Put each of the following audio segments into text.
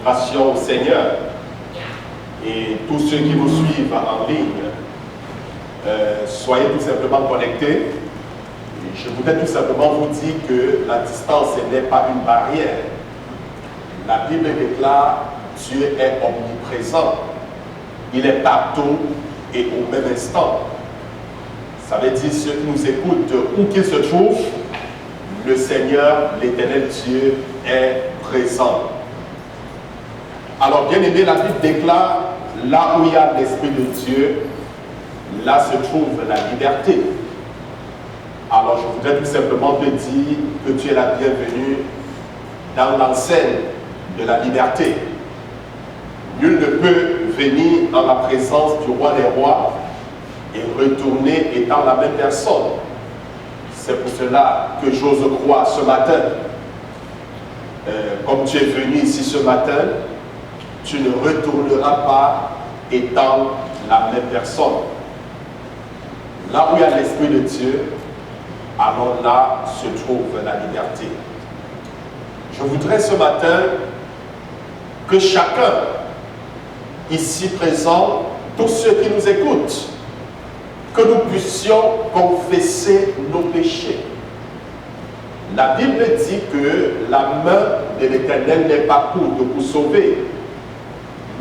salutations au Seigneur et tous ceux qui vous suivent en ligne. Soyez tout simplement connectés. Je voudrais tout simplement vous dire que la distance n'est pas une barrière. La Bible déclare Dieu est omniprésent. Il est partout et au même instant. Ça veut dire ceux qui nous écoutent, où qu'ils se trouvent, le Seigneur, l'Éternel Dieu est présent. Alors, bien aimé, la Bible déclare, là où il y a l'Esprit de Dieu, là se trouve la liberté. Alors, je voudrais tout simplement te dire que tu es la bienvenue dans l'enseigne de la liberté. Nul ne peut venir en la présence du roi des rois et retourner étant la même personne. C'est pour cela que j'ose croire ce matin, comme tu es venu ici ce matin, tu ne retourneras pas étant la même personne. Là où il y a l'Esprit de Dieu, alors là se trouve la liberté. Je voudrais ce matin que chacun ici présent, tous ceux qui nous écoutent, que nous puissions confesser nos péchés. La Bible dit que la main de l'Éternel n'est pas courte pour sauver,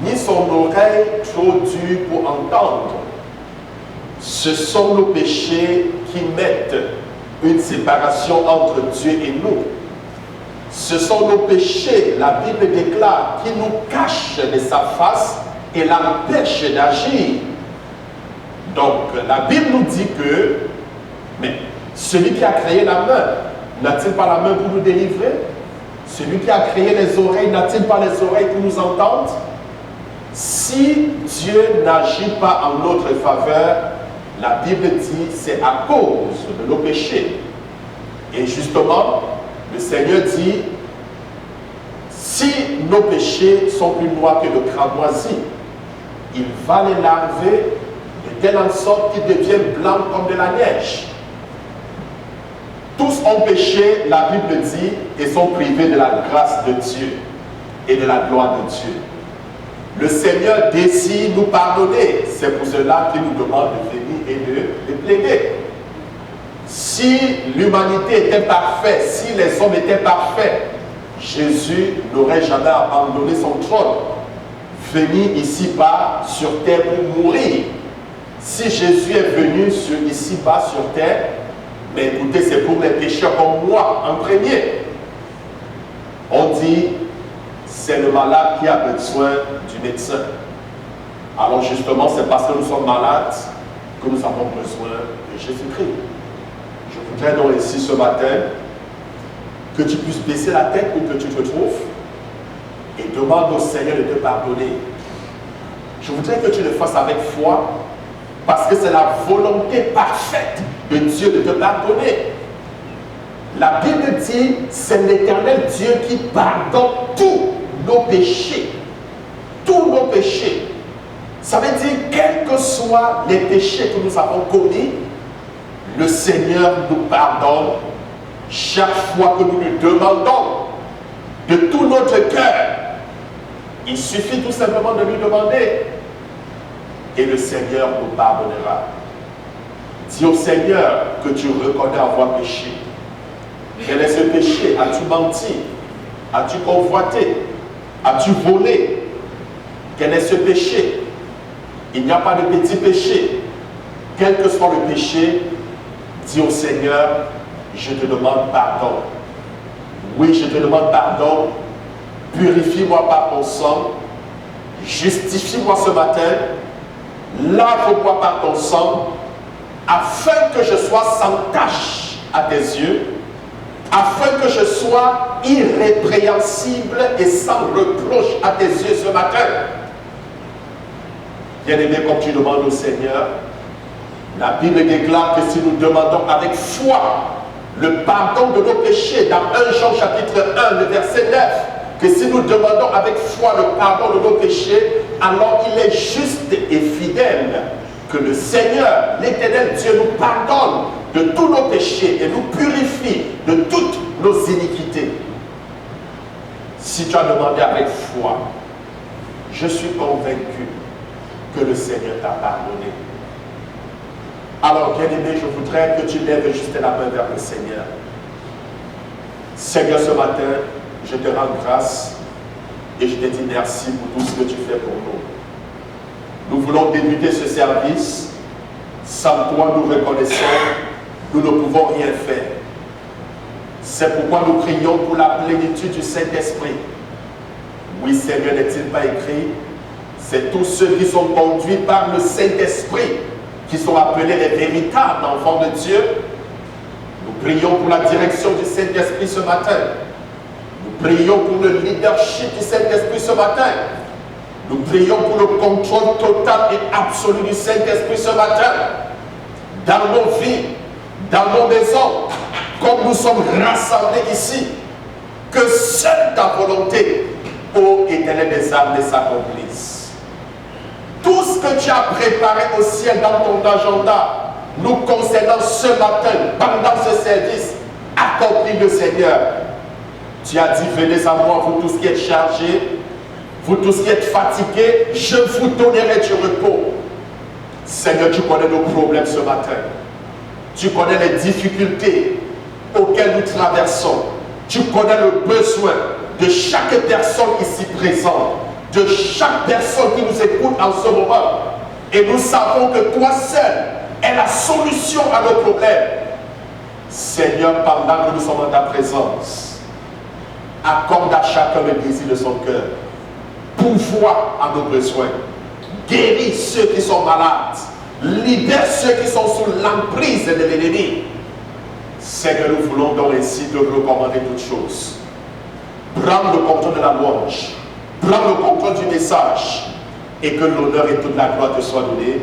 ni son oreille trop dure pour entendre. Ce sont nos péchés qui mettent une séparation entre Dieu et nous. Ce sont nos péchés, la Bible déclare, qui nous cachent de sa face et l'empêchent d'agir. Donc, la Bible nous dit que, mais celui qui a créé la main, n'a-t-il pas la main pour nous délivrer? Celui qui a créé les oreilles, n'a-t-il pas les oreilles pour nous entendre? Si Dieu n'agit pas en notre faveur, la Bible dit c'est à cause de nos péchés. Et justement, le Seigneur dit, si nos péchés sont plus noirs que le cramoisi, il va les laver de telle sorte qu'ils deviennent blancs comme de la neige. Tous ont péché, la Bible dit, et sont privés de la grâce de Dieu et de la gloire de Dieu. Le Seigneur désire nous pardonner. C'est pour cela qu'il nous demande de venir et de plaider. Si l'humanité était parfaite, si les hommes étaient parfaits, Jésus n'aurait jamais abandonné son trône, venir ici-bas sur terre pour mourir. Si Jésus est venu ici-bas sur terre, mais écoutez, c'est pour les pécheurs comme moi en premier. On dit, c'est le malade qui a besoin du médecin. Alors justement, c'est parce que nous sommes malades que nous avons besoin de Jésus-Christ. Je voudrais donc ici ce matin que tu puisses baisser la tête où que tu te trouves et demande au Seigneur de te pardonner. Je voudrais que tu le fasses avec foi parce que c'est la volonté parfaite de Dieu de te pardonner. La Bible dit, c'est l'Éternel Dieu qui pardonne tous nos péchés. Tous nos péchés. Ça veut dire, quels que soient les péchés que nous avons commis, le Seigneur nous pardonne chaque fois que nous lui demandons de tout notre cœur. Il suffit tout simplement de lui demander et le Seigneur nous pardonnera. Dis au Seigneur que tu reconnais avoir péché. Quel est ce péché? As-tu menti? As-tu convoité? As-tu volé? Quel est ce péché? Il n'y a pas de petit péché. Quel que soit le péché, dis au Seigneur, je te demande pardon. Oui, je te demande pardon. Purifie-moi par ton sang. Justifie-moi ce matin. Lave-moi par ton sang, afin que je sois sans tache à tes yeux, afin que je sois irrépréhensible et sans reproche à tes yeux ce matin. Bien-aimé, comme tu demandes au Seigneur, la Bible déclare que si nous demandons avec foi le pardon de nos péchés, dans 1 Jean chapitre 1, le verset 9, que si nous demandons avec foi le pardon de nos péchés, alors il est juste et fidèle que le Seigneur, l'Éternel Dieu, nous pardonne de tous nos péchés et nous purifie de toutes nos iniquités. si tu as demandé avec foi, je suis convaincu que le Seigneur t'a pardonné. Alors, bien-aimé, je voudrais que tu lèves juste la main vers le Seigneur. Seigneur, ce matin, je te rends grâce et je te dis merci pour tout ce que tu fais pour nous. Nous voulons débuter ce service. Sans toi, nous reconnaissons, nous ne pouvons rien faire. C'est pourquoi nous prions pour la plénitude du Saint-Esprit. Oui, Seigneur, n'est-il pas écrit? C'est tous ceux qui sont conduits par le Saint-Esprit qui sont appelés les véritables enfants de Dieu. Nous prions pour la direction du Saint-Esprit ce matin. Nous prions pour le leadership du Saint-Esprit ce matin. Nous prions pour le contrôle total et absolu du Saint-Esprit ce matin. Dans nos vies, dans nos maisons, comme nous sommes rassemblés ici, que seule ta volonté, ô Éternel des armées, s'accomplisse. Tout ce que tu as préparé au ciel dans ton agenda, nous concernant ce matin, pendant ce service, accomplis-le, Seigneur. Tu as dit, venez à moi, vous tous qui êtes chargés, vous tous qui êtes fatigués, je vous donnerai du repos. Seigneur, tu connais nos problèmes ce matin. Tu connais les difficultés auxquelles nous traversons. Tu connais le besoin de chaque personne ici présente, de chaque personne qui nous écoute en ce moment. Et nous savons que toi seul es la solution à nos problèmes. Seigneur, pendant que nous sommes en ta présence, accorde à chacun le désir de son cœur. Pourvoie à nos besoins. Guéris ceux qui sont malades. Libère ceux qui sont sous l'emprise de l'ennemi. Seigneur, nous voulons donc ainsi te recommander toutes choses. Prends le contrôle de la louange. Prends le contrôle du message. Et que l'honneur et toute la gloire te soient donnés.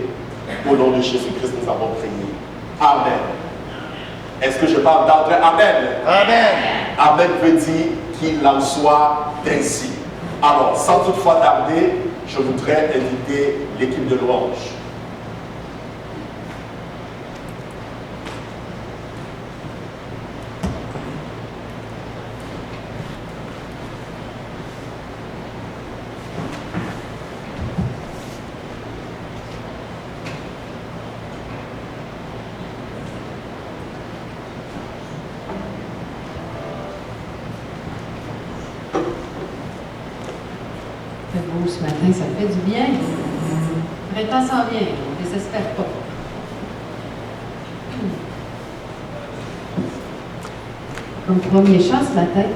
Au nom de Jésus-Christ, nous avons prié. Amen. Est-ce que je peux entendre Amen? Amen. Amen veut dire qu'il en soit ainsi. Alors, sans toutefois tarder, je voudrais inviter l'équipe de louange. Ce matin, ça fait du bien. Le printemps s'en vient, on ne désespère pas. Comme premier chant ce matin,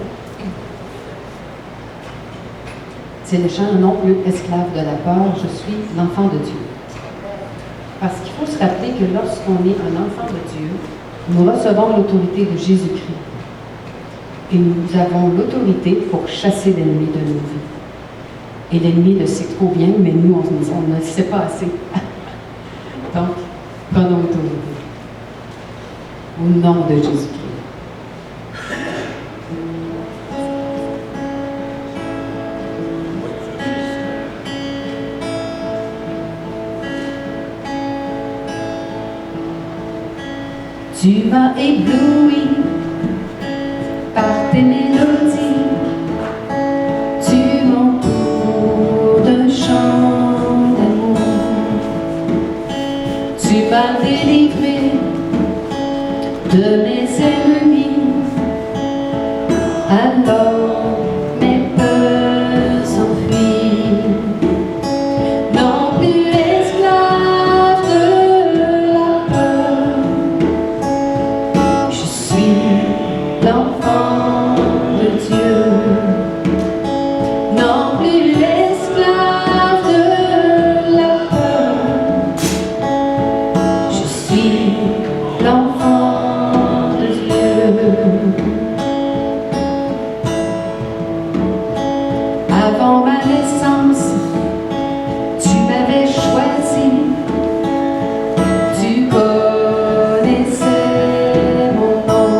c'est le chant non plus esclave de la peur, je suis l'enfant de Dieu. Parce qu'il faut se rappeler que lorsqu'on est un enfant de Dieu, nous recevons l'autorité de Jésus-Christ. Et nous avons l'autorité pour chasser l'ennemi de nos vies. Et l'ennemi le sait trop bien, mais nous, on ne le sait pas assez. Donc, prenons autorité. Au nom de Jésus-Christ. Tu m'as ébloui par tes mélodies. Tu m'entoures d'un chant d'amour. Tu m'as délivré de mes ennemis. Alors mes peurs s'enfuient. Non plus esclave de la peur. Je suis l'enfant de Dieu. Non plus l'esclave de la peur. Je suis l'enfant de Dieu. Avant ma naissance, tu m'avais choisi. Tu connaissais mon nom.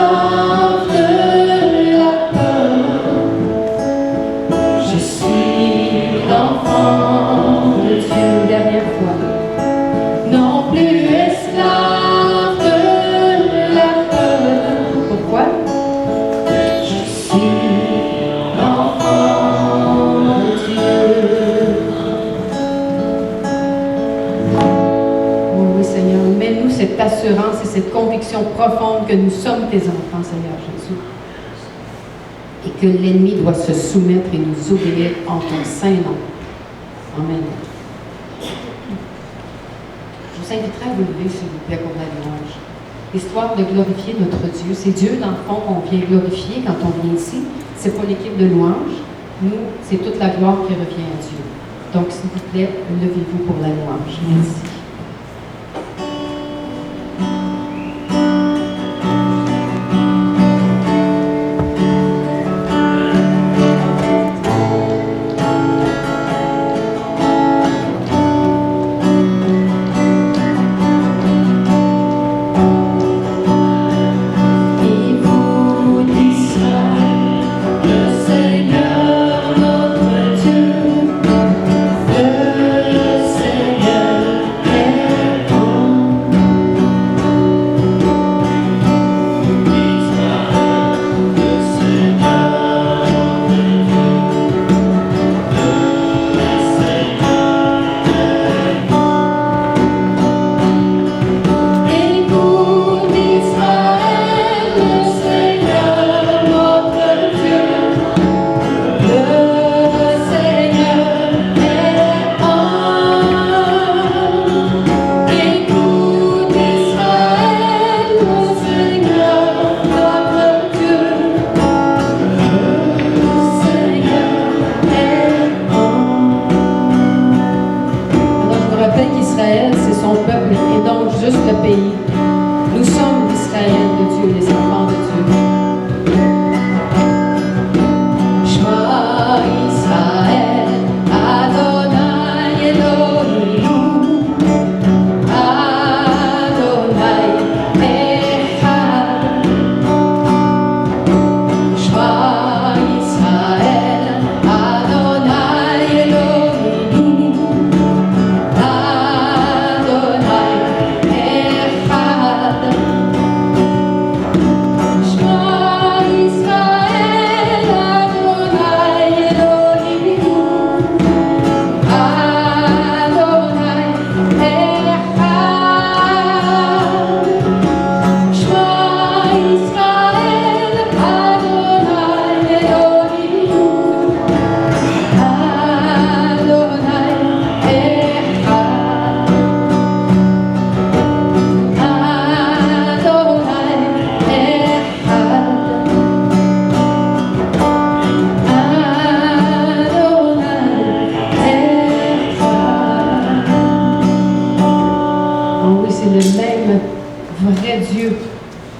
esclave de la peur. Je suis l'enfant de Dieu. Dernière fois. Non plus esclave de la peur. Pourquoi? Je suis l'enfant de Dieu. Oh oui, Seigneur, mets-nous cette assurance et cette conviction profonde que nous sommes tes enfants, Seigneur Jésus. Et que l'ennemi doit se soumettre et nous obéir en ton saint nom. Amen. Je vous inviterai à vous lever, s'il vous plaît, pour la louange. L'histoire de glorifier notre Dieu, c'est Dieu, dans le fond, qu'on vient glorifier quand on vient ici. C'est pas l'équipe de louange. Nous, c'est toute la gloire qui revient à Dieu. Donc, s'il vous plaît, levez-vous pour la louange. Merci.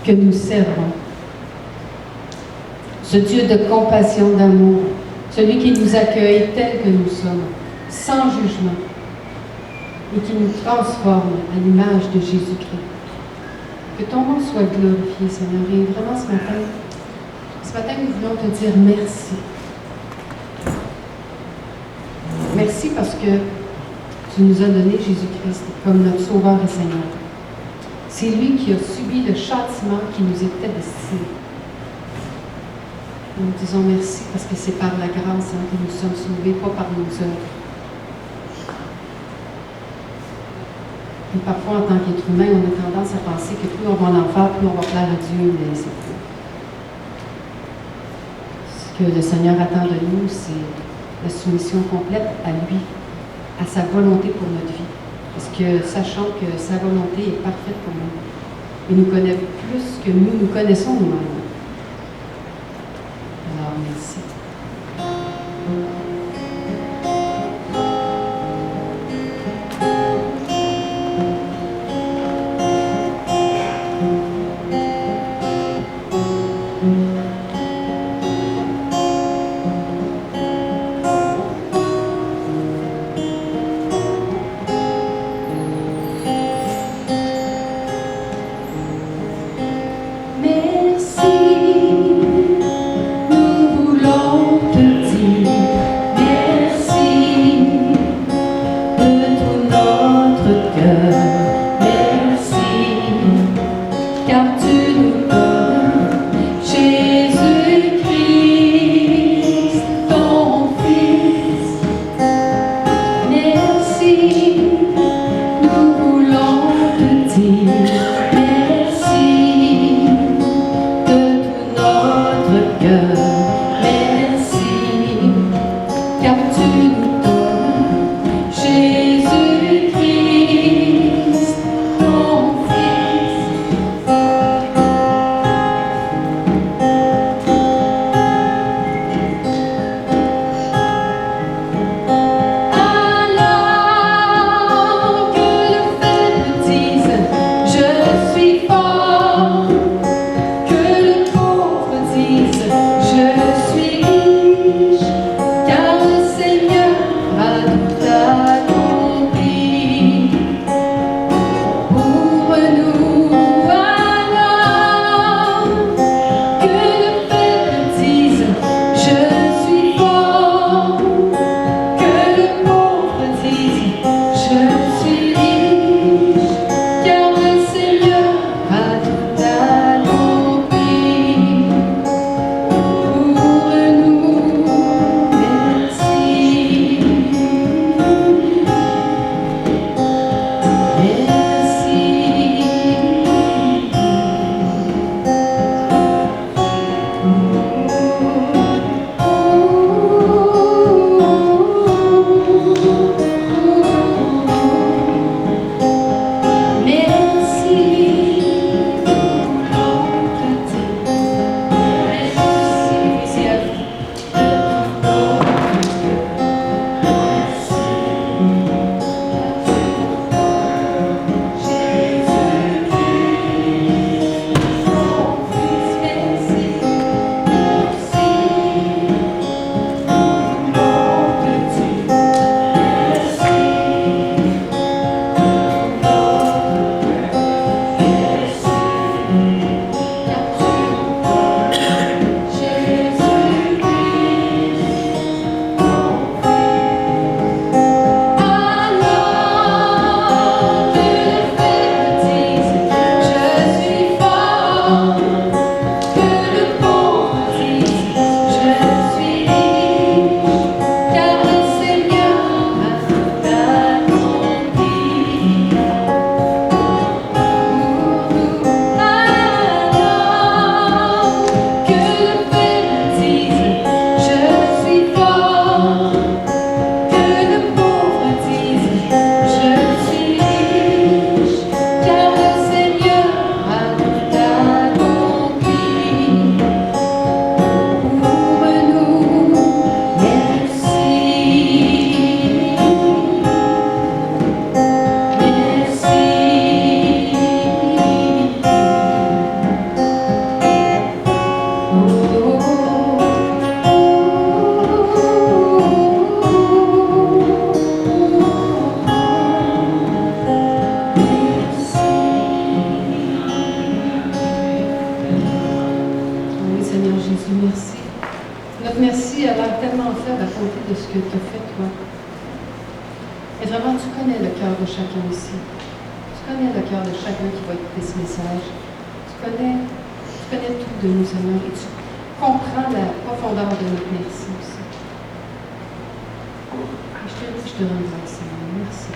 Que nous servons. Ce Dieu de compassion, d'amour, celui qui nous accueille tel que nous sommes, sans jugement, et qui nous transforme à l'image de Jésus-Christ. Que ton nom soit glorifié, Seigneur. Et vraiment ce matin, nous voulons te dire merci. Merci parce que tu nous as donné Jésus-Christ comme notre Sauveur et Seigneur. C'est lui qui a subi le châtiment qui nous était destiné. Nous disons merci parce que c'est par la grâce que nous sommes sauvés, pas par nos œuvres. Et parfois, en tant qu'être humain, on a tendance à penser que plus on va en enfer, plus on va plaire à Dieu, mais c'est faux. Ce que le Seigneur attend de nous, c'est la soumission complète à lui, à sa volonté pour notre vie. Parce que sachant que sa volonté est parfaite pour nous, il nous connaît plus que nous connaissons nous-mêmes. Alors, merci. Merci. de ce que tu as fait, toi. Et vraiment, tu connais le cœur de chacun ici. Tu connais le cœur de chacun qui va écouter ce message. Tu connais tout de nous, Seigneur, et tu comprends la profondeur de notre merci aussi. Et je te rends grâce, Seigneur. Merci.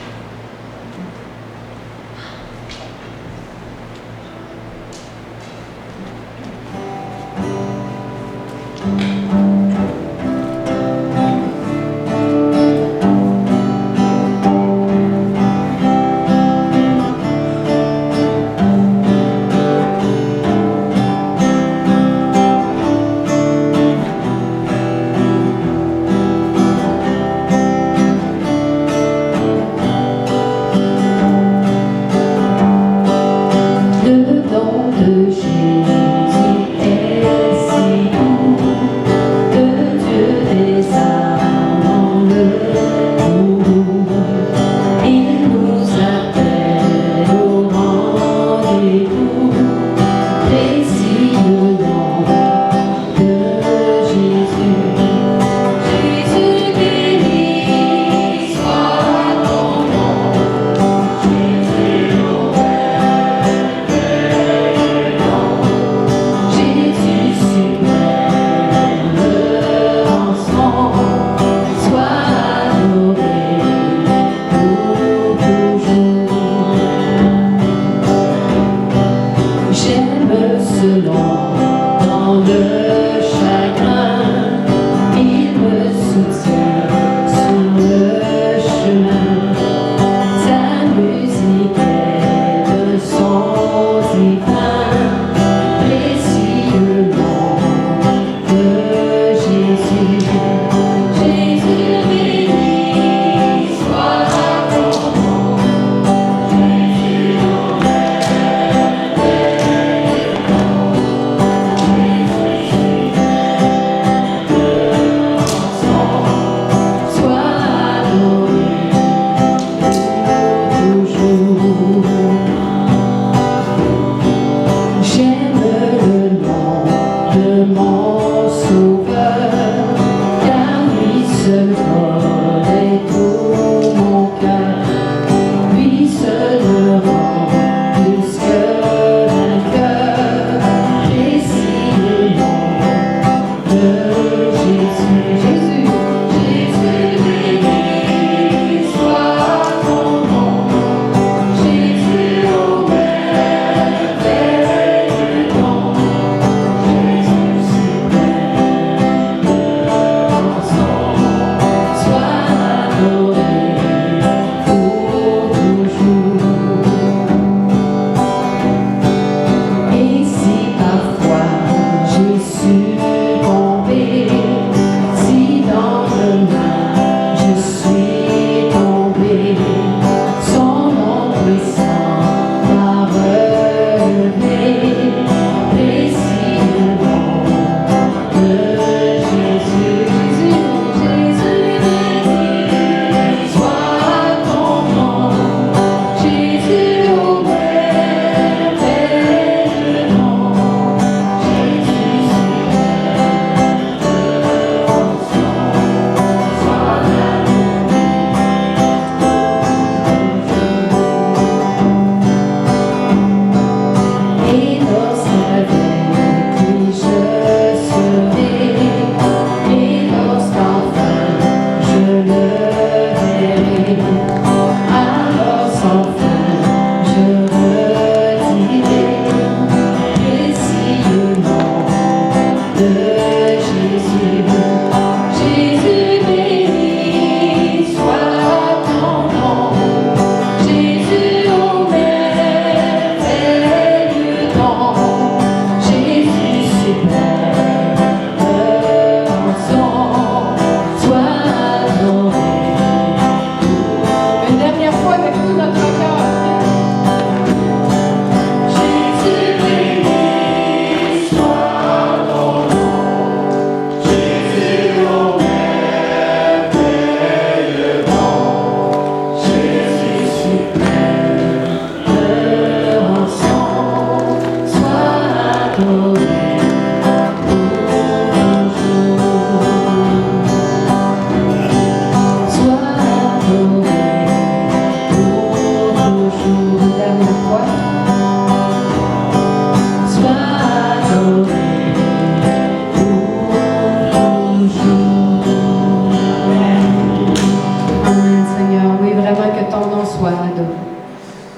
adoré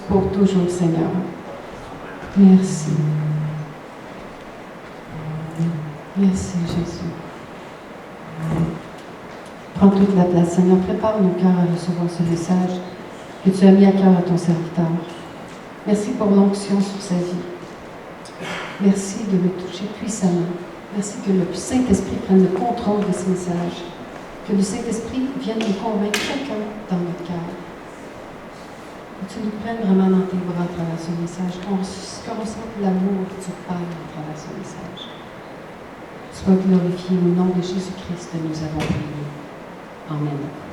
pour toujours, Seigneur. Merci. Merci, Jésus. Prends toute la place, Seigneur. Prépare nos cœurs à recevoir ce message que tu as mis à cœur à ton serviteur. Merci pour l'onction sur sa vie. Merci de le toucher puissamment. Merci que le Saint-Esprit prenne le contrôle de ce message. Que le Saint-Esprit vienne nous convaincre chacun dans notre cœur. Que tu nous prennes vraiment dans tes bras à travers ce message. Qu'on ressente l'amour du Père à travers ce message. Sois glorifié au nom de Jésus-Christ, nous avons prié. Amen.